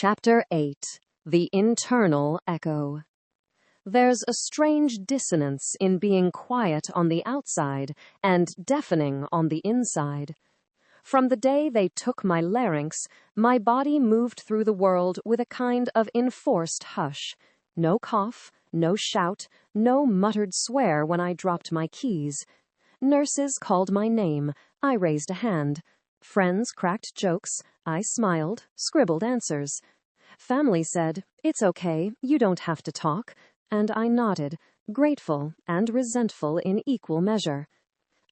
Chapter 8. The Internal Echo. There's a strange dissonance in being quiet on the outside and deafening on the inside. From the day they took my larynx, my body moved through the world with a kind of enforced hush. No cough, no shout, no muttered swear when I dropped my keys. Nurses called my name. I raised a hand. Friends cracked jokes. I smiled, scribbled answers. Family said, "It's okay, you don't have to talk," and I nodded, grateful and resentful in equal measure.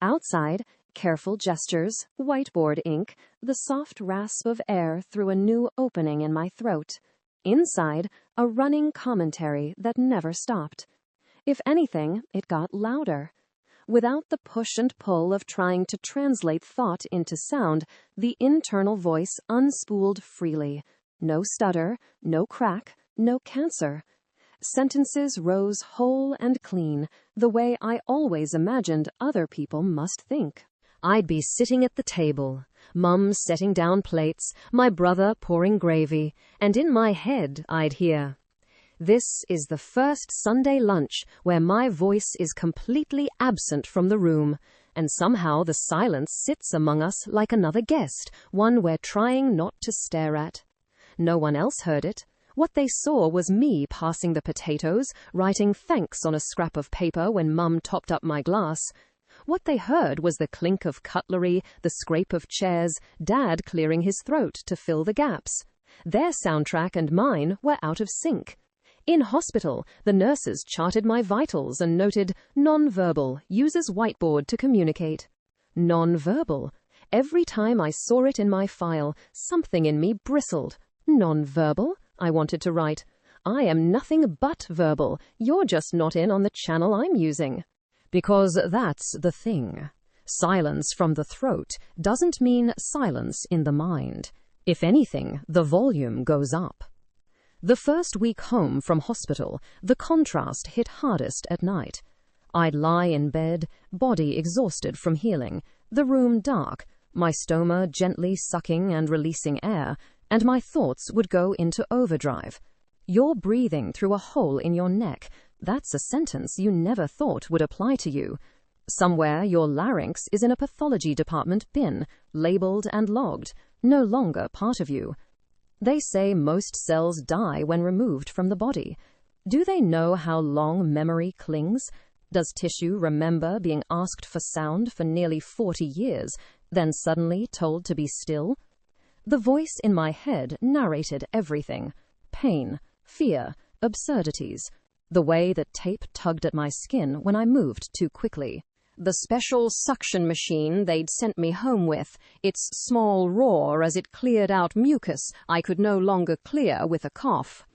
Outside, careful gestures, whiteboard ink, the soft rasp of air through a new opening in my throat. Inside, a running commentary that never stopped. If anything, it got louder. Without the push and pull of trying to translate thought into sound, the internal voice unspooled freely. No stutter, no crack, no cancer. Sentences rose whole and clean, the way I always imagined other people must think. I'd be sitting at the table, Mum setting down plates, my brother pouring gravy, and in my head I'd hear, "This is the first Sunday lunch where my voice is completely absent from the room, and somehow the silence sits among us like another guest, one we're trying not to stare at." No one else heard it. What they saw was me passing the potatoes, writing thanks on a scrap of paper when Mum topped up my glass. What they heard was the clink of cutlery, the scrape of chairs, Dad clearing his throat to fill the gaps. Their soundtrack and mine were out of sync. In hospital, the nurses charted my vitals and noted, "Non-verbal, uses whiteboard to communicate." Non-verbal. Every time I saw it in my file, something in me bristled. Non-verbal? I wanted to write. I am nothing but verbal. You're just not in on the channel I'm using. Because that's the thing. Silence from the throat doesn't mean silence in the mind. If anything, the volume goes up. The first week home from hospital, the contrast hit hardest at night. I'd lie in bed, body exhausted from healing, the room dark, my stoma gently sucking and releasing air, and my thoughts would go into overdrive. "You're breathing through a hole in your neck." That's a sentence you never thought would apply to you. Somewhere your larynx is in a pathology department bin, labeled and logged, no longer part of you. They say most cells die when removed from the body. Do they know how long memory clings? Does tissue remember being asked for sound for nearly 40 years, then suddenly told to be still? The voice in my head narrated everything. Pain, fear, absurdities. The way that tape tugged at my skin when I moved too quickly. The special suction machine they'd sent me home with, its small roar as it cleared out mucus I could no longer clear with a cough.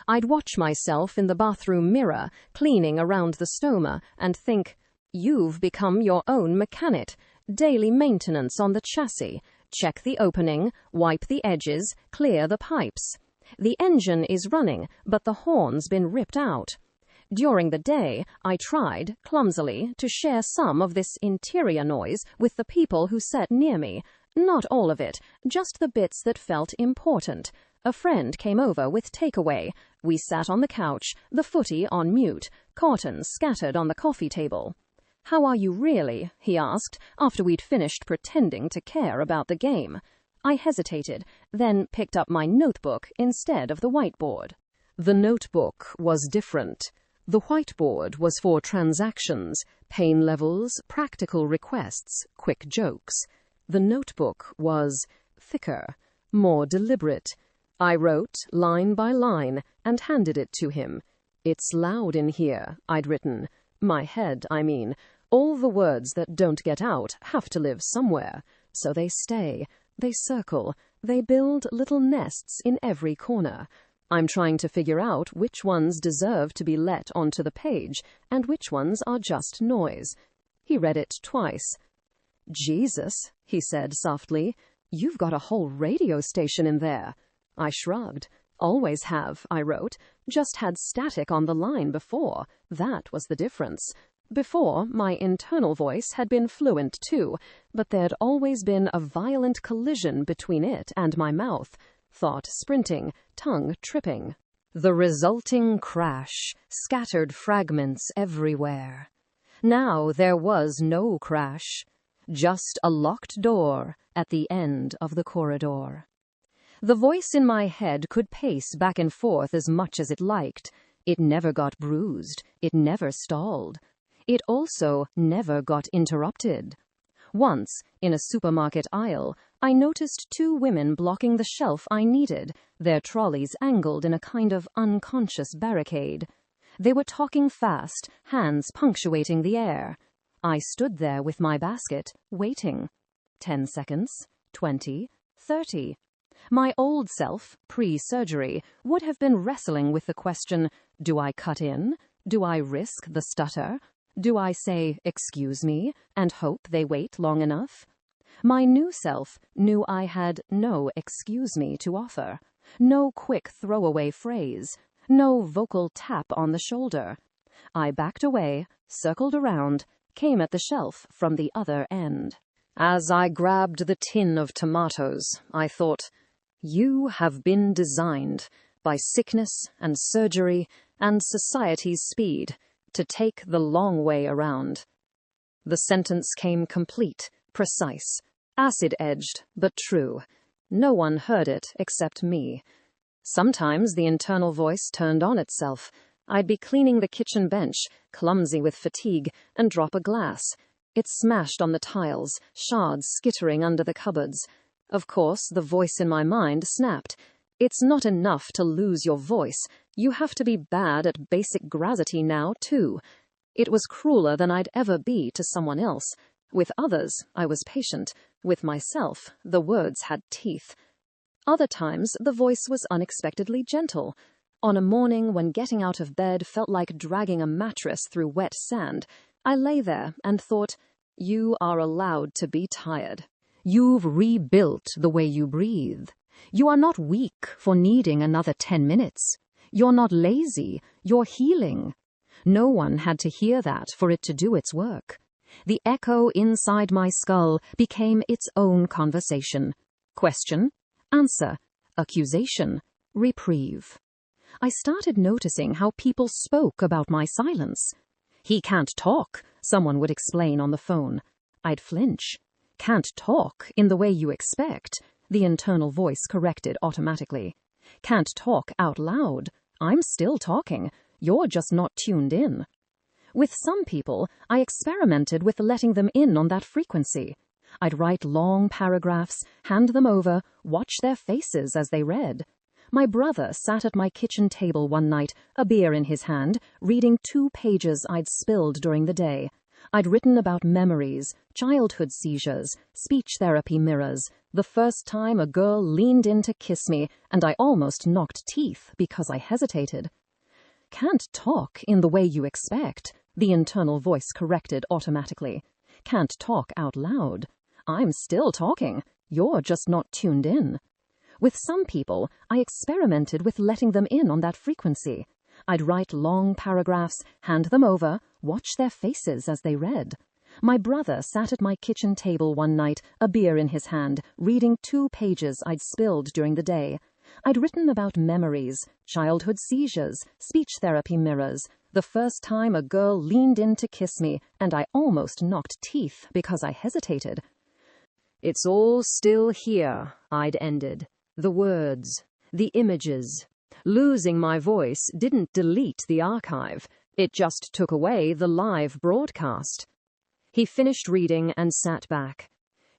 I'd watch myself in the bathroom mirror, cleaning around the stoma, and think, "You've become your own mechanic. Daily maintenance on the chassis. Check the opening, wipe the edges, clear the pipes. The engine is running, but the horn's been ripped out." During the day, I tried, clumsily, to share some of this interior noise with the people who sat near me. Not all of it, just the bits that felt important. A friend came over with takeaway. We sat on the couch, the footy on mute, cartons scattered on the coffee table. "How are you really?" he asked, after we'd finished pretending to care about the game. I hesitated, then picked up my notebook instead of the whiteboard. The notebook was different. The whiteboard was for transactions, pain levels, practical requests, quick jokes. The notebook was thicker, more deliberate. I wrote, line by line, and handed it to him. "It's loud in here," I'd written. My head, I mean. All the words that don't get out have to live somewhere. So they stay, they circle, they build little nests in every corner. I'm trying to figure out which ones deserve to be let onto the page and which ones are just noise. He read it twice. "Jesus," he said softly, "you've got a whole radio station in there." I shrugged. "Always have," I wrote. "Just had static on the line before. That was the difference. Before, my internal voice had been fluent too, but there'd always been a violent collision between it and my mouth. thought sprinting, tongue tripping. The resulting crash scattered fragments everywhere. Now there was no crash, just a locked door at the end of the corridor. The voice in my head could pace back and forth as much as it liked. It never got bruised. It never stalled. It also never got interrupted. Once, in a supermarket aisle, I noticed two women blocking the shelf I needed, their trolleys angled in a kind of unconscious barricade. They were talking fast, hands punctuating the air. I stood there with my basket, waiting. 10 seconds, 20, 30. My old self, pre-surgery, would have been wrestling with the question, do I cut in? Do I risk the stutter? Do I say, excuse me, and hope they wait long enough? My new self knew I had no excuse me to offer, no quick throwaway phrase, no vocal tap on the shoulder. I backed away, circled around, came at the shelf from the other end. As I grabbed the tin of tomatoes, I thought, you have been designed by sickness and surgery and society's speed to take the long way around. The sentence came complete, precise, acid-edged, but true. No one heard it except me. Sometimes the internal voice turned on itself. I'd be cleaning the kitchen bench, clumsy with fatigue, and drop a glass. It smashed on the tiles, shards skittering under the cupboards. Of course, the voice in my mind snapped. It's not enough to lose your voice. You have to be bad at basic gravity now, too. It was crueler than I'd ever be to someone else. With others, I was patient. With myself, the words had teeth. Other times, the voice was unexpectedly gentle. On a morning when getting out of bed felt like dragging a mattress through wet sand, I lay there and thought, you are allowed to be tired. You've rebuilt the way you breathe. You are not weak for needing another 10 minutes. You're not lazy. You're healing. No one had to hear that for it to do its work. The echo inside my skull became its own conversation. Question, answer, accusation, reprieve. I started noticing how people spoke about my silence. He can't talk, someone would explain on the phone. I'd flinch. Can't talk in the way you expect, the internal voice corrected automatically. Can't talk out loud. I'm still talking. You're just not tuned in. With some people, I experimented with letting them in on that frequency. I'd write long paragraphs, hand them over, watch their faces as they read. My brother sat at my kitchen table one night, a beer in his hand, reading 2 pages I'd spilled during the day. I'd written about memories, childhood seizures, speech therapy mirrors, the first time a girl leaned in to kiss me, and I almost knocked teeth because I hesitated. Can't talk in the way you expect, the internal voice corrected automatically. Can't talk out loud. I'm still talking. You're just not tuned in. With some people, I experimented with letting them in on that frequency. I'd write long paragraphs, hand them over, watch their faces as they read. My brother sat at my kitchen table one night, a beer in his hand, reading 2 pages I'd spilled during the day. I'd written about memories, childhood seizures, speech therapy mirrors, the first time a girl leaned in to kiss me, and I almost knocked teeth because I hesitated. It's all still here, I'd ended. The words, the images. Losing my voice didn't delete the archive. It just took away the live broadcast. He finished reading and sat back.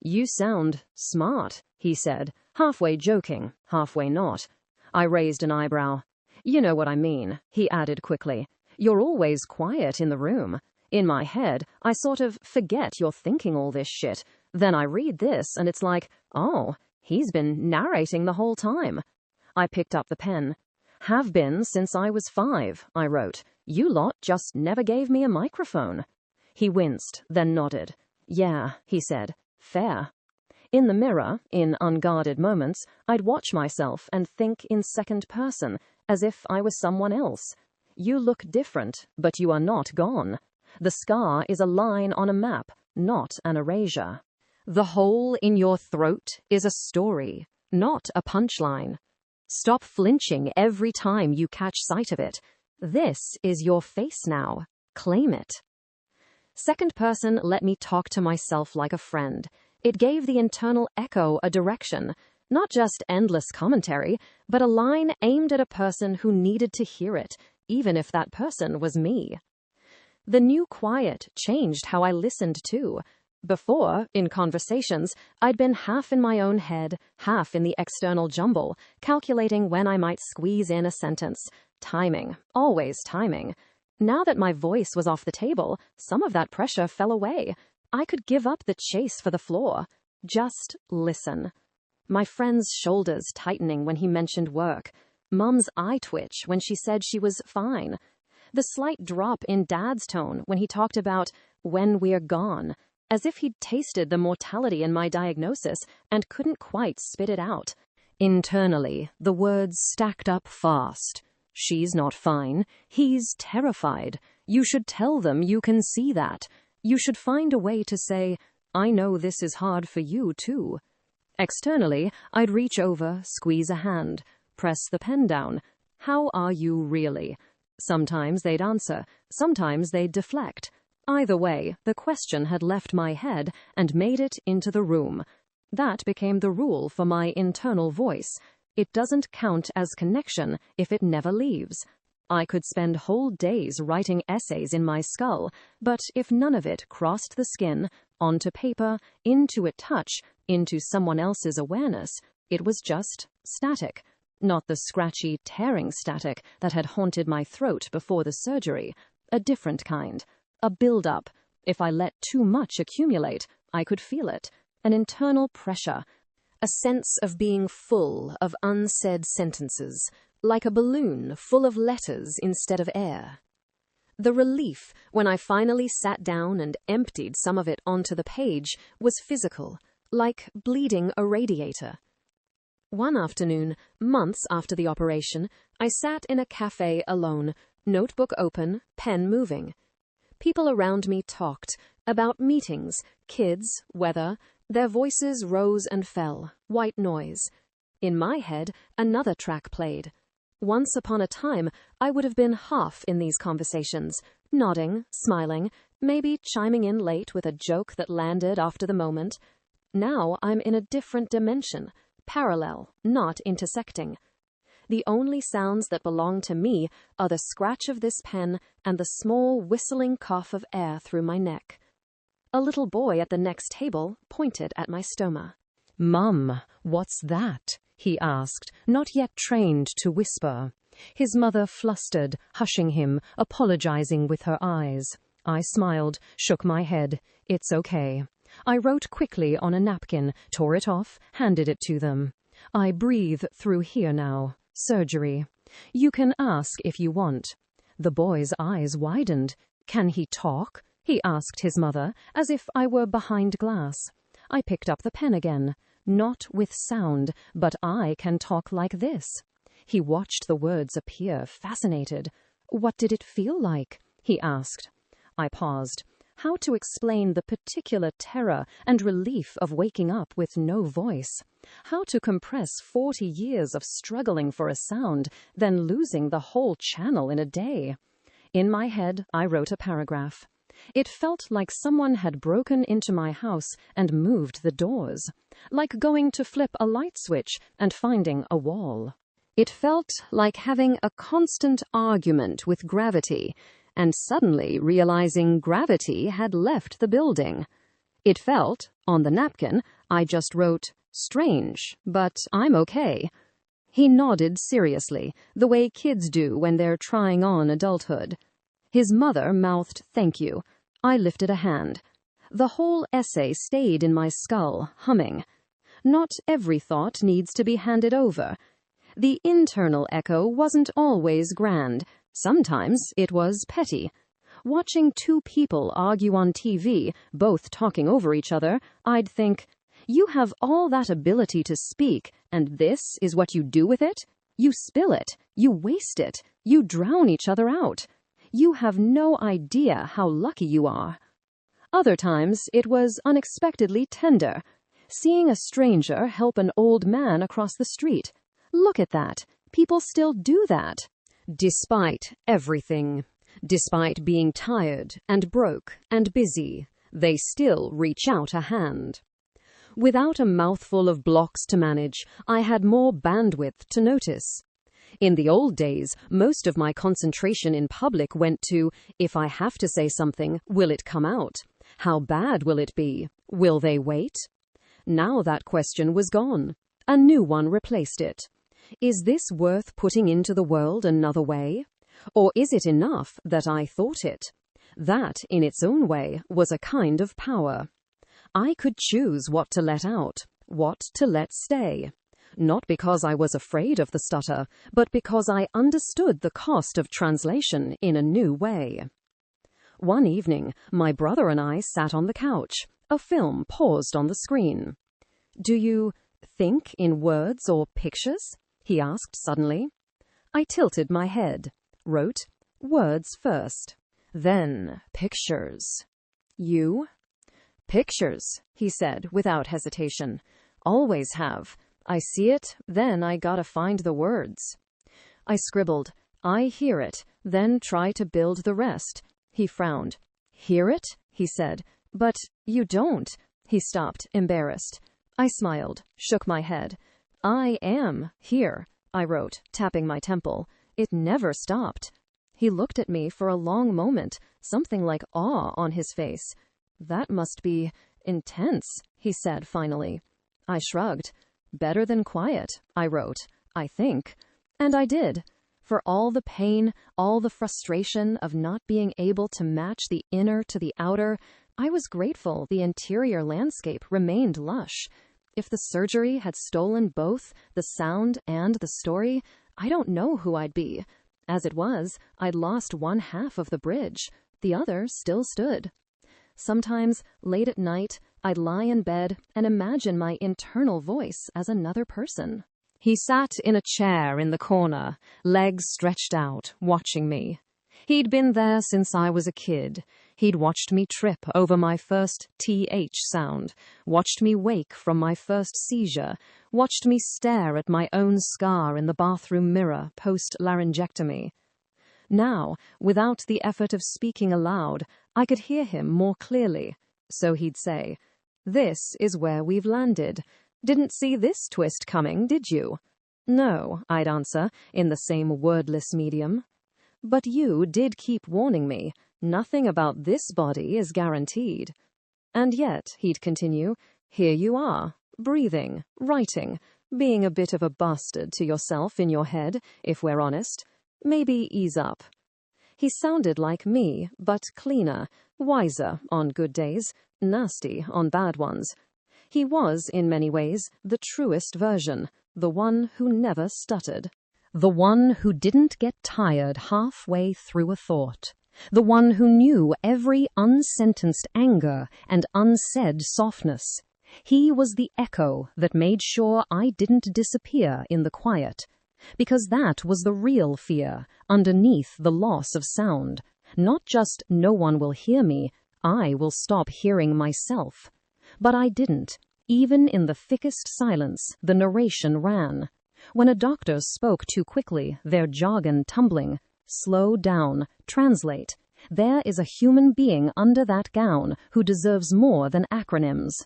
You sound smart, he said, halfway joking, halfway not. I raised an eyebrow. You know what I mean, he added quickly. You're always quiet in the room. In my head, I sort of forget you're thinking all this shit. Then I read this and it's like, oh, he's been narrating the whole time. I picked up the pen. Have been since I was 5, I wrote. You lot just never gave me a microphone. He winced, then nodded. Yeah, he said. Fair. In the mirror, in unguarded moments, I'd watch myself and think in second person, as if I was someone else. You look different, but you are not gone. The scar is a line on a map, not an erasure. The hole in your throat is a story, not a punchline. Stop flinching every time you catch sight of it. This is your face now. Claim it. Second person let me talk to myself like a friend. It gave the internal echo a direction, not just endless commentary, but a line aimed at a person who needed to hear it, even if that person was me. The new quiet changed how I listened too. Before, in conversations, I'd been half in my own head, half in the external jumble, calculating when I might squeeze in a sentence. Timing, always timing. Now that my voice was off the table, some of that pressure fell away. I could give up the chase for the floor. Just listen. My friend's shoulders tightening when he mentioned work. Mum's eye twitch when she said she was fine. The slight drop in Dad's tone when he talked about when we're gone, as if he'd tasted the mortality in my diagnosis and couldn't quite spit it out. Internally, the words stacked up fast. She's not fine. He's terrified. You should tell them you can see that. You should find a way to say, I know this is hard for you too. Externally, I'd reach over, squeeze a hand, press the pen down. How are you really? Sometimes they'd answer, sometimes they'd deflect. Either way, the question had left my head and made it into the room. That became the rule for my internal voice. It doesn't count as connection if it never leaves. I could spend whole days writing essays in my skull, but if none of it crossed the skin, onto paper, into a touch, into someone else's awareness, it was just static. Not the scratchy, tearing static that had haunted my throat before the surgery. A different kind. A build-up. If I let too much accumulate, I could feel it. An internal pressure. A sense of being full of unsaid sentences, like a balloon full of letters instead of air. The relief when I finally sat down and emptied some of it onto the page was physical, like bleeding a radiator. One afternoon, months after the operation, I sat in a cafe alone, notebook open, pen moving. People around me talked about meetings, kids, weather. Their voices rose and fell, white noise. In my head, another track played. Once upon a time, I would have been half in these conversations, nodding, smiling, maybe chiming in late with a joke that landed after the moment. Now I'm in a different dimension, parallel, not intersecting. The only sounds that belong to me are the scratch of this pen and the small whistling cough of air through my neck. A little boy at the next table pointed at my stoma. "Mum, what's that?" he asked, not yet trained to whisper. His mother flustered, hushing him, apologizing with her eyes. I smiled, shook my head. It's okay. I wrote quickly on a napkin, tore it off, handed it to them. I breathe through here now. Surgery. You can ask if you want. The boy's eyes widened. Can he talk? He asked his mother, as if I were behind glass. I picked up the pen again. Not with sound, but I can talk like this. He watched the words appear, fascinated. What did it feel like? He asked. I paused. How to explain the particular terror and relief of waking up with no voice? How to compress 40 years of struggling for a sound, then losing the whole channel in a day? In my head, I wrote a paragraph. It felt like someone had broken into my house and moved the doors, like going to flip a light switch and finding a wall. It felt like having a constant argument with gravity, and suddenly realizing gravity had left the building. It felt, on the napkin, I just wrote, "Strange, but I'm okay." He nodded seriously, the way kids do when they're trying on adulthood. His mother mouthed thank you. I lifted a hand. The whole essay stayed in my skull, humming. Not every thought needs to be handed over. The internal echo wasn't always grand. Sometimes it was petty. Watching two people argue on TV, both talking over each other, I'd think, you have all that ability to speak, and this is what you do with it? You spill it, you waste it, you drown each other out. You have no idea how lucky you are. Other times it was unexpectedly tender. Seeing a stranger help an old man across the street. Look at that. People still do that. Despite everything, despite being tired and broke and busy, they still reach out a hand. Without a mouthful of blocks to manage, I had more bandwidth to notice. In the old days, most of my concentration in public went to, if I have to say something, will it come out? How bad will it be? Will they wait? Now that question was gone. A new one replaced it. Is this worth putting into the world another way? Or is it enough that I thought it? That, in its own way, was a kind of power. I could choose what to let out, what to let stay. Not because I was afraid of the stutter, but because I understood the cost of translation in a new way. One evening, my brother and I sat on the couch. A film paused on the screen. "Do you think in words or pictures?" he asked suddenly. I tilted my head, wrote, "Words first, then pictures." "You?" "Pictures," he said without hesitation. "Always have. I see it, then I gotta find the words." I scribbled, "I hear it, then try to build the rest." He frowned. "Hear it?" he said. "But you don't." He stopped, embarrassed. I smiled, shook my head. "I am here," I wrote, tapping my temple. It never stopped. He looked at me for a long moment, something like awe on his face. "That must be intense," he said finally. I shrugged. "Better than quiet," I wrote, "I think." And I did. For all the pain, all the frustration of not being able to match the inner to the outer, I was grateful the interior landscape remained lush. If the surgery had stolen both the sound and the story, I don't know who I'd be. As it was, I'd lost one half of the bridge. The other still stood. Sometimes, late at night, I'd lie in bed and imagine my internal voice as another person. He sat in a chair in the corner, legs stretched out, watching me. He'd been there since I was a kid. He'd watched me trip over my first TH sound, watched me wake from my first seizure, watched me stare at my own scar in the bathroom mirror post-laryngectomy. Now, without the effort of speaking aloud, I could hear him more clearly. So he'd say, "This is where we've landed. Didn't see this twist coming, did you?" "No," I'd answer, in the same wordless medium. "But you did keep warning me. Nothing about this body is guaranteed." "And yet," he'd continue, "here you are, breathing, writing, being a bit of a bastard to yourself in your head, if we're honest. Maybe ease up." He sounded like me, but cleaner, wiser on good days, nasty on bad ones. He was, in many ways, the truest version, the one who never stuttered. The one who didn't get tired halfway through a thought. The one who knew every unsentenced anger and unsaid softness. He was the echo that made sure I didn't disappear in the quiet. Because that was the real fear, underneath the loss of sound. Not just no one will hear me, I will stop hearing myself. But I didn't. Even in the thickest silence, the narration ran. When a doctor spoke too quickly, their jargon tumbling. Slow down, translate. There is a human being under that gown who deserves more than acronyms.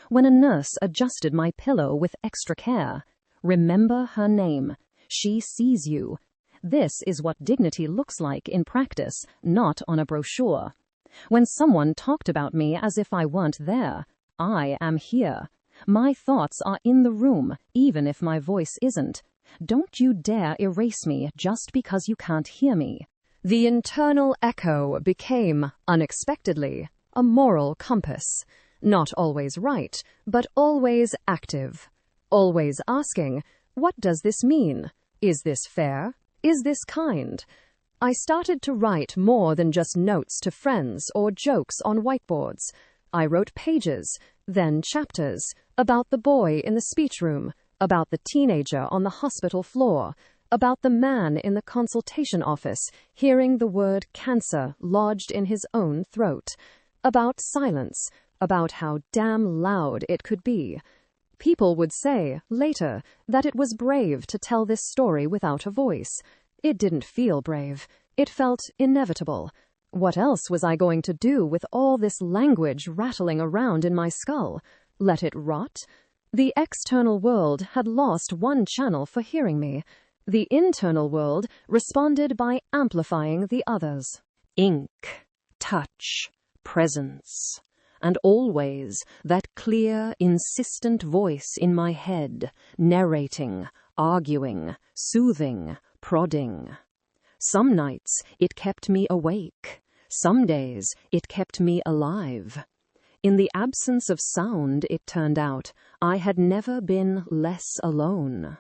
When a nurse adjusted my pillow with extra care. Remember her name. She sees you. This is what dignity looks like in practice, not on a brochure. When someone talked about me as if I weren't there, I am here. My thoughts are in the room, even if my voice isn't. Don't you dare erase me just because you can't hear me. The internal echo became, unexpectedly, a moral compass. Not always right, but always active. Always asking, what does this mean? Is this fair? Is this kind? I started to write more than just notes to friends or jokes on whiteboards. I wrote pages, then chapters, about the boy in the speech room, about the teenager on the hospital floor, about the man in the consultation office hearing the word cancer lodged in his own throat, about silence, about how damn loud it could be. People would say, later, that it was brave to tell this story without a voice. It didn't feel brave. It felt inevitable. What else was I going to do with all this language rattling around in my skull? Let it rot? The external world had lost one channel for hearing me. The internal world responded by amplifying the others. Ink, touch, presence, and always that clear, insistent voice in my head, narrating, arguing, soothing, prodding. Some nights it kept me awake. Some days it kept me alive. In the absence of sound, it turned out, I had never been less alone.